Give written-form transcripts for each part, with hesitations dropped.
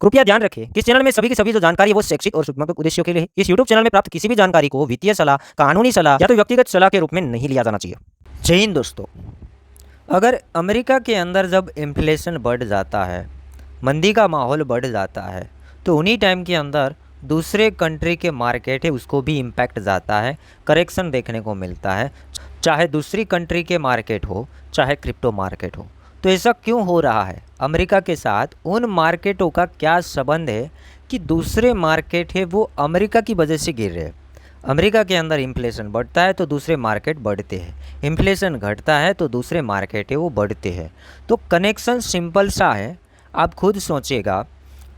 कृपया ध्यान रखें कि इस चैनल में सभी की सभी जो जानकारी है वो शैक्षिक और सूचनात्मक उद्देश्यों के लिए है। इस यूट्यूब चैनल में प्राप्त किसी भी जानकारी को वित्तीय सलाह, कानूनी सलाह या तो व्यक्तिगत सलाह के रूप में नहीं लिया जाना चाहिए। जय हिंद दोस्तों। अगर अमेरिका के अंदर जब इन्फ्लेशन बढ़ जाता है, मंदी का माहौल बढ़ जाता है, तो उन्हीं टाइम के अंदर दूसरे कंट्री के मार्केट है उसको भी इम्पैक्ट जाता है, करेक्शन देखने को मिलता है, चाहे दूसरी कंट्री के मार्केट हो चाहे क्रिप्टो मार्केट हो। तो ऐसा क्यों हो रहा है? अमेरिका के साथ उन मार्केटों का क्या संबंध है कि दूसरे मार्केट है वो अमेरिका की वजह से गिर रहे हैं? अमेरिका के अंदर इन्फ्लेशन बढ़ता है तो दूसरे मार्केट बढ़ते हैं, इन्फ्लेशन घटता है तो दूसरे मार्केट है वो बढ़ते हैं। तो कनेक्शन सिंपल सा है, आप खुद सोचिएगा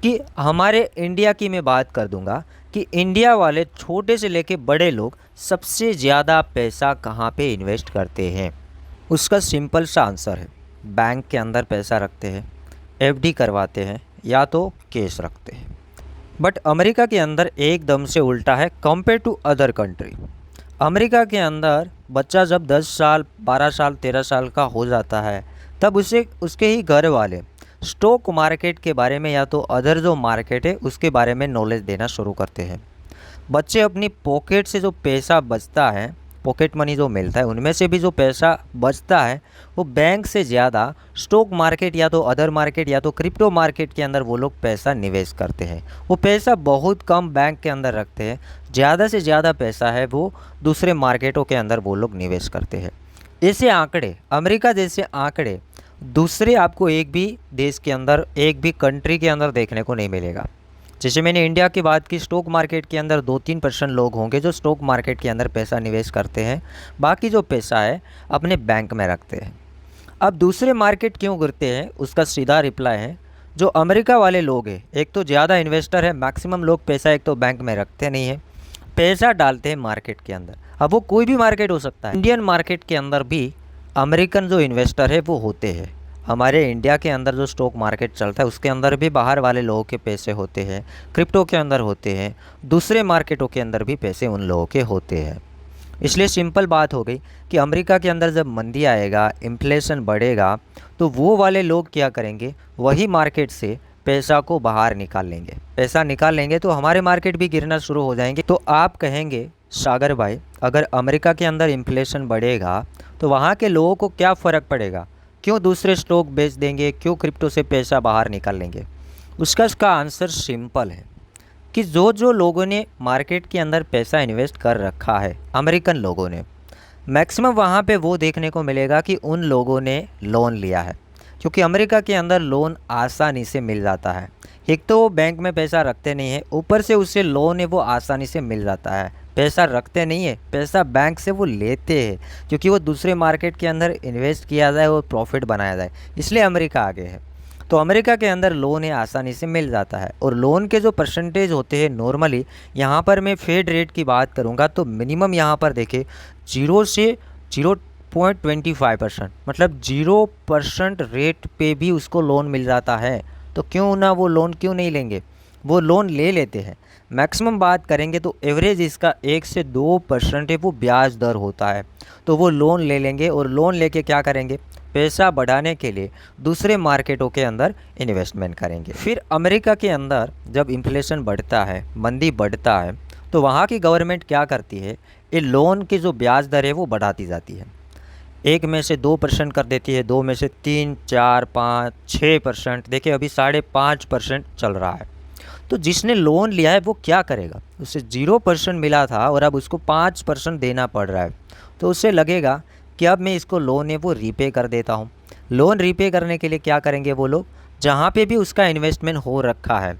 कि हमारे इंडिया की मैं बात कर दूंगा कि इंडिया वाले छोटे से लेके बड़े लोग सबसे ज़्यादा पैसा कहाँ पे इन्वेस्ट करते हैं? उसका सिंपल सा आंसर है, बैंक के अंदर पैसा रखते हैं, एफडी करवाते हैं या तो कैश रखते हैं। बट अमेरिका के अंदर एकदम से उल्टा है compare to other country. America के अंदर बच्चा जब 10 साल 12 साल 13 साल का हो जाता है तब उसे उसके ही घर वाले स्टॉक मार्केट के बारे में या तो अदर जो मार्केट है उसके बारे में नॉलेज देना शुरू करते हैं। बच्चे अपनी पॉकेट से जो पैसा बचता है, पॉकेट मनी जो मिलता है, उनमें से भी जो पैसा बचता है वो बैंक से ज़्यादा स्टॉक मार्केट या तो अदर मार्केट या तो क्रिप्टो मार्केट के अंदर वो लोग पैसा निवेश करते हैं। वो पैसा बहुत कम बैंक के अंदर रखते हैं, ज़्यादा से ज़्यादा पैसा है वो दूसरे मार्केटों के अंदर वो लोग निवेश करते हैं। ऐसे आंकड़े, अमेरिका जैसे आंकड़े दूसरे आपको एक भी देश के अंदर, एक भी कंट्री के अंदर देखने को नहीं मिलेगा। जैसे मैंने इंडिया की बात की, स्टॉक मार्केट के अंदर 2-3% लोग होंगे जो स्टॉक मार्केट के अंदर पैसा निवेश करते हैं, बाकी जो पैसा है अपने बैंक में रखते हैं। अब दूसरे मार्केट क्यों गिरते हैं उसका सीधा रिप्लाई है, जो अमेरिका वाले लोग हैं, एक तो ज़्यादा इन्वेस्टर है, मैक्सिमम लोग पैसा एक तो बैंक में रखते नहीं है, पैसा डालते हैं मार्केट के अंदर। अब वो कोई भी मार्केट हो सकता है, इंडियन मार्केट के अंदर भी अमेरिकन जो इन्वेस्टर है वो होते हैं। हमारे इंडिया के अंदर जो स्टॉक मार्केट चलता है उसके अंदर भी बाहर वाले लोगों के पैसे होते हैं, क्रिप्टो के अंदर होते हैं, दूसरे मार्केटों के अंदर भी पैसे उन लोगों के होते हैं। इसलिए सिंपल बात हो गई कि अमेरिका के अंदर जब मंदी आएगा, इन्फ्लेशन बढ़ेगा, तो वो वाले लोग क्या करेंगे, वही मार्केट से पैसा को बाहर निकाल लेंगे। पैसा निकाल लेंगे तो हमारे मार्केट भी गिरना शुरू हो जाएंगे। तो आप कहेंगे सागर भाई, अगर अमेरिका के अंदर इन्फ्लेशन बढ़ेगा तो वहाँ के लोगों को क्या फ़र्क पड़ेगा, क्यों दूसरे स्टॉक बेच देंगे, क्यों क्रिप्टो से पैसा बाहर निकाल लेंगे? उसका आंसर सिंपल है कि जो जो लोगों ने मार्केट के अंदर पैसा इन्वेस्ट कर रखा है, अमेरिकन लोगों ने, मैक्सिमम वहाँ पे वो देखने को मिलेगा कि उन लोगों ने लोन लिया है, क्योंकि अमेरिका के अंदर लोन आसानी से मिल जाता है। एक तो वो बैंक में पैसा रखते नहीं है, ऊपर से उससे लोन है वो आसानी से मिल जाता है। पैसा रखते नहीं है, पैसा बैंक से वो लेते हैं, क्योंकि वो दूसरे मार्केट के अंदर इन्वेस्ट किया जाए और प्रॉफिट बनाया जाए, इसलिए अमेरिका आगे है। तो अमेरिका के अंदर लोन है आसानी से मिल जाता है। और लोन के जो परसेंटेज होते हैं नॉर्मली, यहाँ पर मैं फेड रेट की बात करूँगा तो मिनिमम यहाँ पर देखें 0 से 0.25%, मतलब 0% रेट पे भी उसको लोन मिल जाता है। तो क्यों ना वो लोन क्यों नहीं लेंगे, वो लोन ले लेते हैं। मैक्सिमम बात करेंगे तो एवरेज इसका 1 से 2% है वो ब्याज दर होता है। तो वो लोन ले लेंगे और लोन लेके क्या करेंगे, पैसा बढ़ाने के लिए दूसरे मार्केटों के अंदर इन्वेस्टमेंट करेंगे। फिर अमेरिका के अंदर जब इन्फ्लेशन बढ़ता है, मंदी बढ़ता है, तो वहाँ की गवर्नमेंट क्या करती है, ये लोन की जो ब्याज दर है वो बढ़ाती जाती है। 1 में से 2% कर देती है, 2 में से 3, 4, 5, 6%, देखिए अभी 5.5% चल रहा है। तो जिसने लोन लिया है वो क्या करेगा, उसे 0% मिला था और अब उसको 5% देना पड़ रहा है। तो उसे लगेगा कि अब मैं इसको लोन है वो रीपे कर देता हूँ। लोन रीपे करने के लिए क्या करेंगे वो लोग, जहाँ पे भी उसका इन्वेस्टमेंट हो रखा है,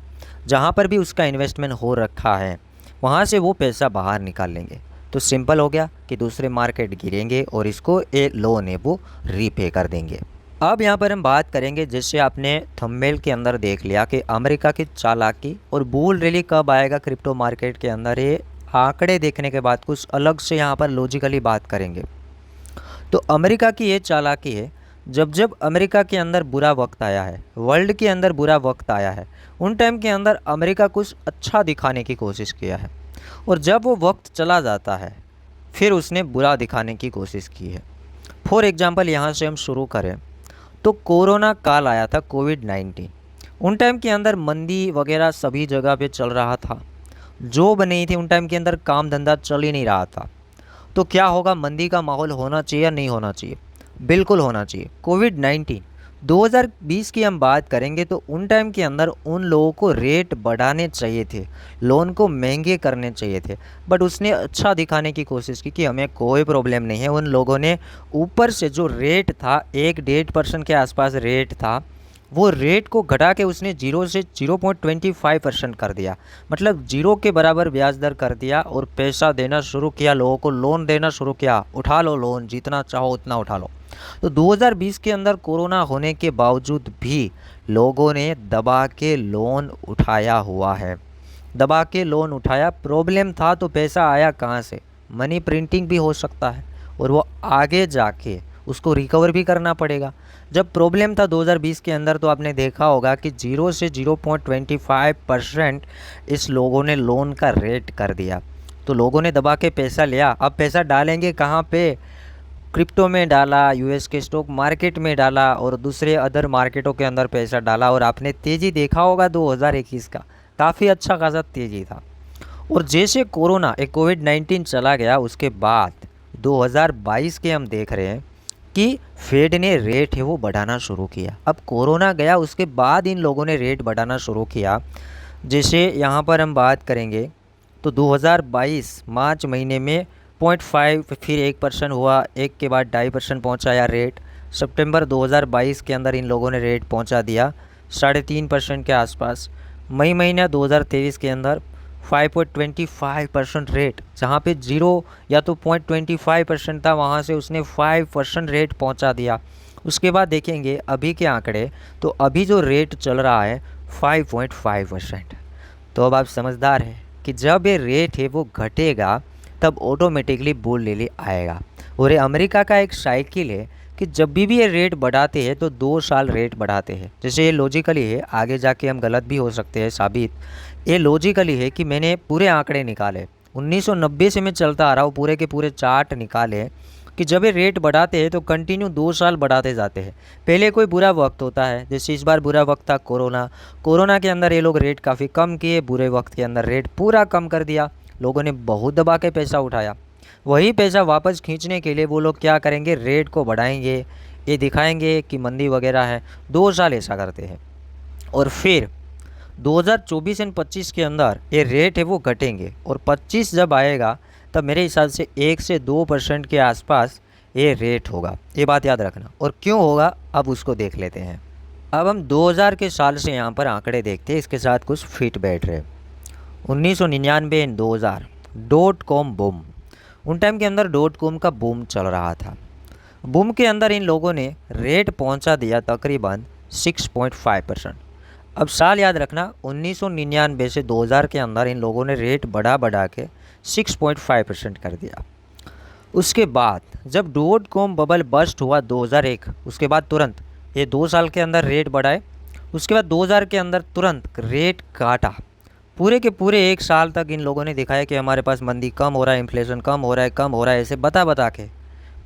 जहाँ पर भी उसका इन्वेस्टमेंट हो रखा है वहाँ से वो पैसा बाहर निकाल लेंगे। तो सिंपल हो गया कि दूसरे मार्केट गिरेंगे और इसको ए लोन है वो रीपे कर देंगे। अब यहाँ पर हम बात करेंगे, जैसे आपने थंबनेल के अंदर देख लिया कि अमेरिका की चालाकी और बुल रैली कब आएगा क्रिप्टो मार्केट के अंदर, ये आंकड़े देखने के बाद कुछ अलग से यहाँ पर लॉजिकली बात करेंगे। तो अमेरिका की ये चालाकी है, जब जब अमेरिका के अंदर बुरा वक्त आया है, वर्ल्ड के अंदर बुरा वक्त आया है, उन टाइम के अंदर अमेरिका कुछ अच्छा दिखाने की कोशिश किया है, और जब वो वक्त चला जाता है फिर उसने बुरा दिखाने की कोशिश की है। फॉर एग्ज़ाम्पल यहाँ से हम शुरू करें तो कोरोना काल आया था, कोविड-19। उन टाइम के अंदर मंदी वगैरह सभी जगह पे चल रहा था, जॉब नहीं थी, उन टाइम के अंदर काम धंधा चल ही नहीं रहा था। तो क्या होगा, मंदी का माहौल होना चाहिए या नहीं होना चाहिए? बिल्कुल होना चाहिए। कोविड-19 2020 की हम बात करेंगे तो उन टाइम के अंदर उन लोगों को रेट बढ़ाने चाहिए थे, लोन को महंगे करने चाहिए थे, बट उसने अच्छा दिखाने की कोशिश की कि हमें कोई प्रॉब्लम नहीं है। उन लोगों ने ऊपर से जो रेट था 1-1.5% के आसपास रेट था, वो रेट को घटा के उसने 0 से 0.25% कर दिया, मतलब 0 के बराबर ब्याज दर कर दिया और पैसा देना शुरू किया, लोगों को लोन देना शुरू किया। उठा लो लोन, जितना चाहो उतना उठा लो। तो 2020 के अंदर कोरोना होने के बावजूद भी लोगों ने दबा के लोन उठाया हुआ है, दबा के लोन उठाया। प्रॉब्लम था तो पैसा आया कहाँ से? मनी प्रिंटिंग भी हो सकता है और वो आगे जाके उसको रिकवर भी करना पड़ेगा। जब प्रॉब्लम था 2020 के अंदर तो आपने देखा होगा कि 0 से 0.25% इस लोगों ने लोन का रेट कर दिया। तो लोगों ने दबा के पैसा लिया, अब पैसा डालेंगे कहाँ पे? क्रिप्टो में डाला, यूएस के स्टॉक मार्केट में डाला और दूसरे अदर मार्केटों के अंदर पैसा डाला। और आपने तेज़ी देखा होगा 2021 का, काफ़ी अच्छा खासा तेज़ी था। और जैसे कोरोना एक कोविड-19 चला गया, उसके बाद 2022 के हम देख रहे हैं कि फेड ने रेट है वो बढ़ाना शुरू किया। अब कोरोना गया उसके बाद इन लोगों ने रेट बढ़ाना शुरू किया। जैसे यहाँ पर हम बात करेंगे तो 2022 मार्च महीने में 0.5, फिर 1% हुआ, 1 के बाद 2.5% पहुँचाया रेट। सितंबर 2022 के अंदर इन लोगों ने रेट पहुँचा दिया 3.5% के आसपास। मई महीना 2023 के अंदर 5.25% रेट, जहाँ पे 0 या तो 0.25% था, वहाँ से उसने 5% रेट पहुँचा दिया। उसके बाद देखेंगे अभी के आंकड़े, तो अभी जो रेट चल रहा है 5.5%। तो अब आप समझदार हैं कि जब ये रेट है वो घटेगा तब ऑटोमेटिकली बुल रैली आएगा। और ये अमेरिका का एक साइकिल है कि जब भी ये रेट बढ़ाते हैं तो 2 साल रेट बढ़ाते हैं। जैसे ये लॉजिकली है, आगे जाके हम गलत भी हो सकते हैं साबित। ये लॉजिकली है कि मैंने पूरे आंकड़े निकाले, 1990 से मैं चलता आ रहा हूँ, पूरे के पूरे चार्ट निकाले कि जब ये रेट बढ़ाते हैं तो कंटिन्यू 2 साल बढ़ाते जाते हैं। पहले कोई बुरा वक्त होता है, जैसे इस बार बुरा वक्त था कोरोना के अंदर ये लोग रेट काफ़ी कम किए, बुरे वक्त के अंदर रेट पूरा कम कर दिया। लोगों ने बहुत दबा के पैसा उठाया। वही पैसा वापस खींचने के लिए वो लोग क्या करेंगे, रेट को बढ़ाएंगे, ये दिखाएंगे कि मंदी वगैरह है। 2 साल ऐसा करते हैं और फिर 2024 एंड 25 के अंदर ये रेट है वो घटेंगे और 25 जब आएगा तब मेरे हिसाब से 1 से 2% के आसपास ये रेट होगा। ये बात याद रखना। और क्यों होगा अब उसको देख लेते हैं। अब हम 2000 के साल से यहाँ पर आंकड़े देखते हैं, इसके साथ कुछ फिट बैठ रहे। 1999 एंड 2000 .com बूम, उन टाइम के अंदर .com का बूम चल रहा था। बूम के अंदर इन लोगों ने रेट पहुंचा दिया तकरीबन 6.5%। अब साल याद रखना, 1999 से 2000 के अंदर इन लोगों ने रेट बढ़ा के 6.5% कर दिया। उसके बाद जब .com बबल बस्ट हुआ 2001, उसके बाद तुरंत ये 2 साल के अंदर रेट बढ़ाए। उसके बाद 2000 के अंदर तुरंत रेट काटा। पूरे के पूरे 1 साल तक इन लोगों ने दिखाया कि हमारे पास मंदी कम हो रहा है, इन्फ्लेशन कम हो रहा है, ऐसे बता के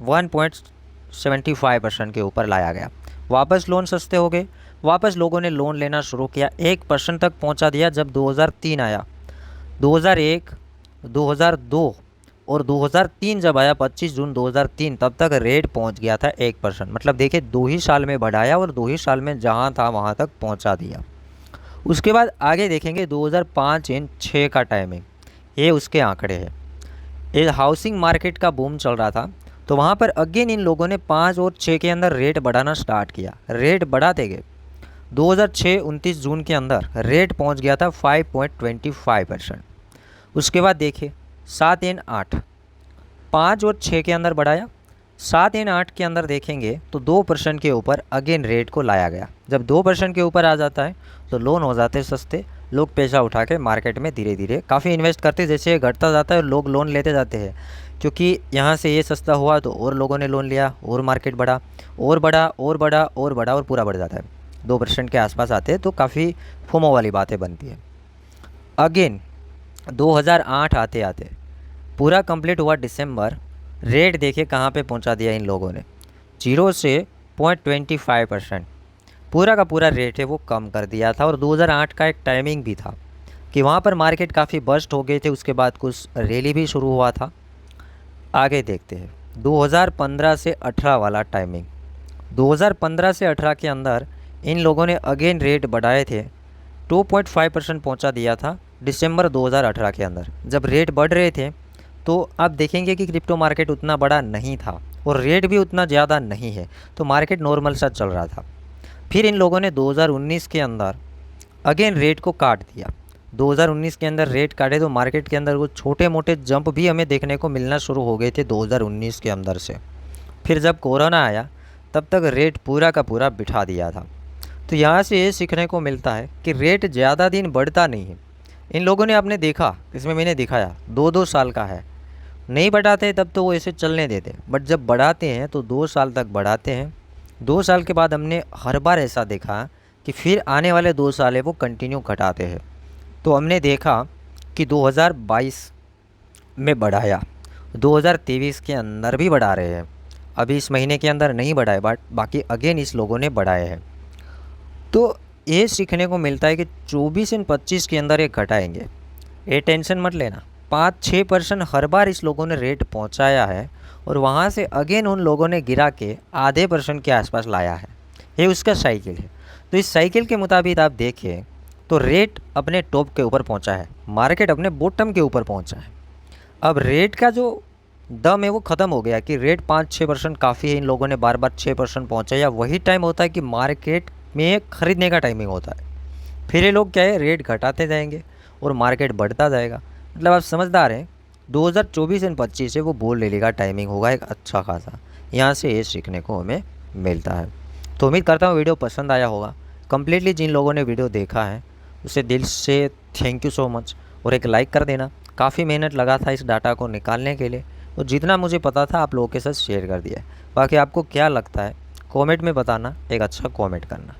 1.75% के ऊपर लाया गया। वापस लोन सस्ते हो गए, वापस लोगों ने लोन लेना शुरू किया, 1% तक पहुंचा दिया। जब 2003 आया, 2001, 2002 और 2003 जब आया 25 जून 2003, तब तक रेट पहुंच गया था 1%। मतलब देखिए 2 ही साल में बढ़ाया और 2 ही साल में जहां था वहां तक पहुंचा दिया। उसके बाद आगे देखेंगे 2005 एंड 6 का टाइमिंग, ये उसके आंकड़े हैं। ये हाउसिंग मार्केट का बूम चल रहा था, तो वहाँ पर अगेन इन लोगों ने 5 और 6 के अंदर रेट बढ़ाना स्टार्ट किया। रेट बढ़ाते गए, 2006 29 जून के अंदर रेट पहुँच गया था 5.25%। उसके बाद देखिए 7 एंड 8, 5 और 6 के अंदर बढ़ाया। 7 एंड 8 के अंदर देखेंगे तो 2% के ऊपर अगेन रेट को लाया गया। जब 2% के ऊपर आ जाता है तो लोन हो जाते हैं सस्ते, लोग पैसा उठा के मार्केट में धीरे धीरे काफ़ी इन्वेस्ट करते हैं। जैसे घटता जाता है लोग लोन लेते जाते हैं, क्योंकि यहाँ से ये सस्ता हुआ तो और लोगों ने लोन लिया और मार्केट बढ़ा और बढ़ा और बढ़ा और बढ़ा और पूरा बढ़ जाता है। 2% के आसपास आते हैं तो काफ़ी फोमो वाली बातें बनती है। अगेन 2008 आते आते पूरा कंप्लीट हुआ दिसंबर, रेट देखिए कहाँ पे पहुँचा दिया इन लोगों ने, 0 से 0.25%। पूरा का पूरा रेट है वो कम कर दिया था। और 2008 का एक टाइमिंग भी था कि वहाँ पर मार्केट काफ़ी बस्ट हो गए थे, उसके बाद कुछ रैली भी शुरू हुआ था। आगे देखते हैं 2015 से 18 वाला टाइमिंग। 2015 से 18 के अंदर इन लोगों ने अगेन रेट बढ़ाए थे, 2.5% पहुँचा दिया था दिसंबर 2018 के अंदर। जब रेट बढ़ रहे थे तो आप देखेंगे कि क्रिप्टो मार्केट उतना बड़ा नहीं था और रेट भी उतना ज़्यादा नहीं है, तो मार्केट नॉर्मल सा चल रहा था। फिर इन लोगों ने 2019 के अंदर अगेन रेट को काट दिया। 2019 के अंदर रेट काटे तो मार्केट के अंदर वो छोटे मोटे जंप भी हमें देखने को मिलना शुरू हो गए थे 2019 के अंदर से। फिर जब कोरोना आया तब तक रेट पूरा का पूरा बिठा दिया था। तो यहाँ से ये सीखने को मिलता है कि रेट ज़्यादा दिन बढ़ता नहीं है। इन लोगों ने आपने देखा, इसमें मैंने दिखाया 2-2 साल का है, नहीं बढ़ाते तब तो वो ऐसे चलने देते, बट जब बढ़ाते हैं तो 2 साल तक बढ़ाते हैं। 2 साल के बाद हमने हर बार ऐसा देखा कि फिर आने वाले 2 साल है वो कंटिन्यू घटाते हैं। तो हमने देखा कि 2022 में बढ़ाया, 2023 के अंदर भी बढ़ा रहे हैं, अभी इस महीने के अंदर नहीं बढ़ाए बट बाकी अगेन इस लोगों ने बढ़ाए हैं। तो ये सीखने को मिलता है कि 24 और 25 के अंदर ये घटाएंगे, ये टेंशन मत लेना। 5-6% हर बार इस लोगों ने रेट पहुंचाया है और वहाँ से अगेन उन लोगों ने गिरा के आधे % के आसपास लाया है। ये उसका साइकिल है। तो इस साइकिल के मुताबिक आप देखिए तो रेट अपने टॉप के ऊपर पहुंचा है, मार्केट अपने बॉटम के ऊपर पहुंचा है। अब रेट का जो दम है वो ख़त्म हो गया कि रेट 5-6% काफ़ी है, इन लोगों ने बार बार 6% पहुँचाया। वही टाइम होता है कि मार्केट में ख़रीदने का टाइमिंग होता है। फिर ये लोग क्या है, रेट घटाते जाएंगे और मार्केट बढ़ता जाएगा। मतलब आप समझदार हैं, 2024 और 25 से वो बोल ले लेगा टाइमिंग होगा एक अच्छा खासा। यहाँ से ये सीखने को हमें मिलता है। तो उम्मीद करता हूँ वीडियो पसंद आया होगा। कम्प्लीटली जिन लोगों ने वीडियो देखा है उसे दिल से थैंक यू सो मच, और एक लाइक कर देना। काफ़ी मेहनत लगा था इस डाटा को निकालने के लिए, और जितना मुझे पता था आप लोगों के साथ शेयर कर दिया। बाकी आपको क्या लगता है कमेंट में बताना, एक अच्छा कमेंट करना।